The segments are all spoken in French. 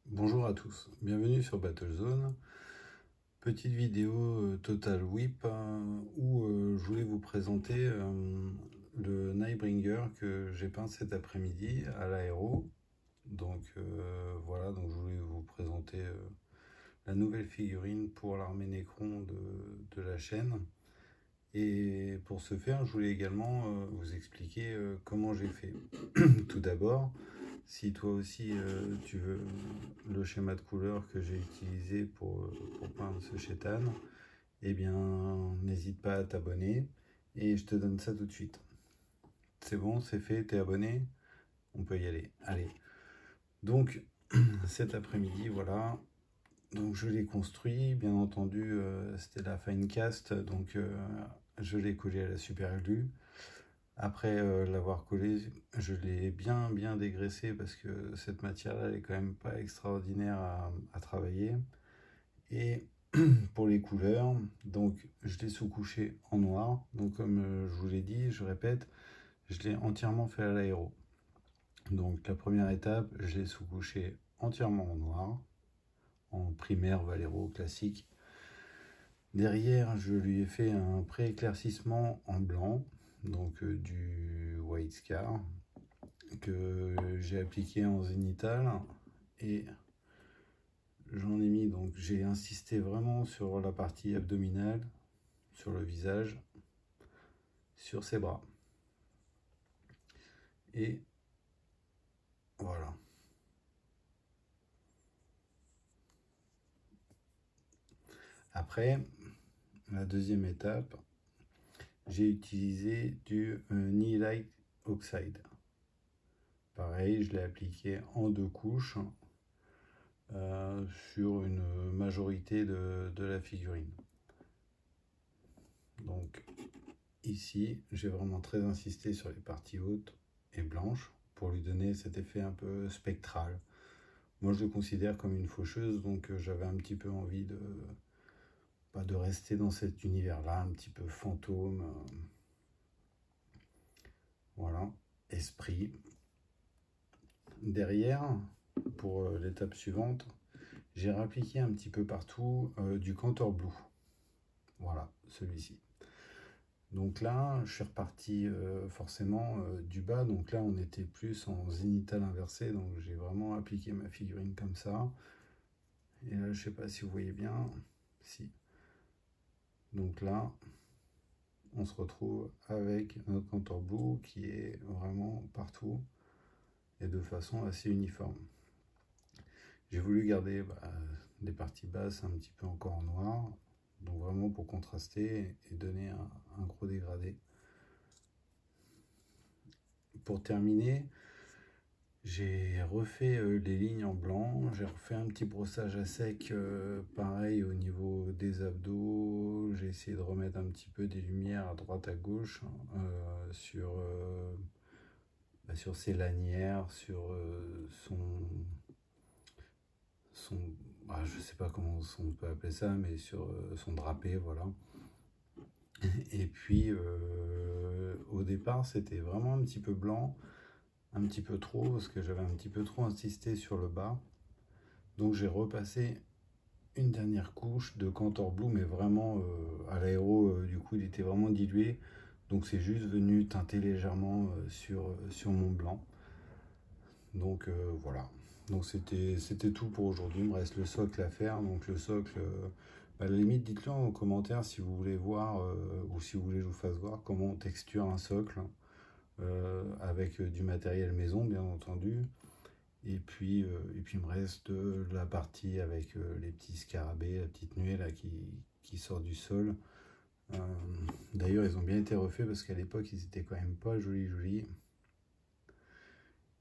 Bonjour à tous, bienvenue sur Battlezone. Petite vidéo Total Whip où je voulais vous présenter le Nightbringer que j'ai peint cet après-midi à l'aéro. Donc voilà, donc je voulais vous présenter la nouvelle figurine pour l'armée Necron de la chaîne. Et pour ce faire, je voulais également vous expliquer comment j'ai fait. Tout d'abord, si toi aussi tu veux le schéma de couleur que j'ai utilisé pour peindre ce chétan, eh bien n'hésite pas à t'abonner et je te donne ça tout de suite. C'est bon, c'est fait, t'es abonné? On peut y aller. Allez. Donc cet après-midi, voilà. Donc je l'ai construit, bien entendu, c'était la fine cast, donc je l'ai collé à la super glue. Après l'avoir collé, je l'ai bien dégraissé parce que cette matière-là, elle est quand même pas extraordinaire à travailler. Et pour les couleurs, donc je l'ai sous-couché en noir. Donc comme je vous l'ai dit, je répète, je l'ai entièrement fait à l'aéro. Donc la première étape, je l'ai sous-couché entièrement en noir, en primaire Valero classique. Derrière, je lui ai fait un pré-éclaircissement en blanc, donc du White Scar, que j'ai appliqué en zénithal. Et j'en ai mis, donc j'ai insisté vraiment sur la partie abdominale, sur le visage, sur ses bras. Et voilà. Après, la deuxième étape, j'ai utilisé du Nihilite Oxide. Pareil, je l'ai appliqué en 2 couches sur une majorité de la figurine. Donc ici, j'ai vraiment très insisté sur les parties hautes et blanches pour lui donner cet effet un peu spectral. Moi, je le considère comme une faucheuse, donc j'avais un petit peu envie de rester dans cet univers-là, un petit peu fantôme. Voilà, esprit. Derrière, pour l'étape suivante, j'ai réappliqué un petit peu partout du Contour Blue. Voilà, celui-ci. Donc là, je suis reparti forcément du bas. Donc là, on était plus en zénithal inversé. Donc j'ai vraiment appliqué ma figurine comme ça. Et là, je sais pas si vous voyez bien. Si. Donc là, on se retrouve avec notre contour blue qui est vraiment partout et de façon assez uniforme. J'ai voulu garder des parties basses un petit peu encore en noir. Donc vraiment pour contraster et donner un gros dégradé. Pour terminer, j'ai refait les lignes en blanc, j'ai refait un petit brossage à sec, pareil au niveau des abdos. J'ai essayé de remettre un petit peu des lumières à droite à gauche sur ses lanières, sur son je sais pas comment on peut appeler ça, mais sur son drapé, voilà. Et puis au départ, c'était vraiment un petit peu blanc, un petit peu trop, parce que j'avais un petit peu trop insisté sur le bas. Donc j'ai repassé une dernière couche de Contour Blue, mais vraiment à l'aéro, du coup il était vraiment dilué. Donc c'est juste venu teinter légèrement sur mon blanc. Donc voilà. Donc c'était tout pour aujourd'hui. Il me reste le socle à faire. Donc le socle, à la limite, dites-le en commentaire si vous voulez voir ou si vous voulez que je vous fasse voir comment on texture un socle avec du matériel maison, bien entendu. Et puis il me reste la partie avec les petits scarabées, la petite nuée là qui sort du sol. D'ailleurs, ils ont bien été refaits parce qu'à l'époque, ils étaient quand même pas jolis.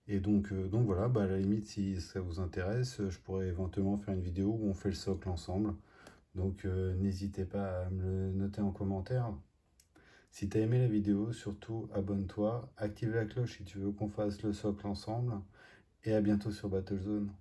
Et donc voilà, à la limite, si ça vous intéresse, je pourrais éventuellement faire une vidéo où on fait le socle ensemble. Donc n'hésitez pas à me le noter en commentaire. Si tu as aimé la vidéo, surtout abonne-toi, active la cloche si tu veux qu'on fasse le socle ensemble. Et à bientôt sur Battlezone.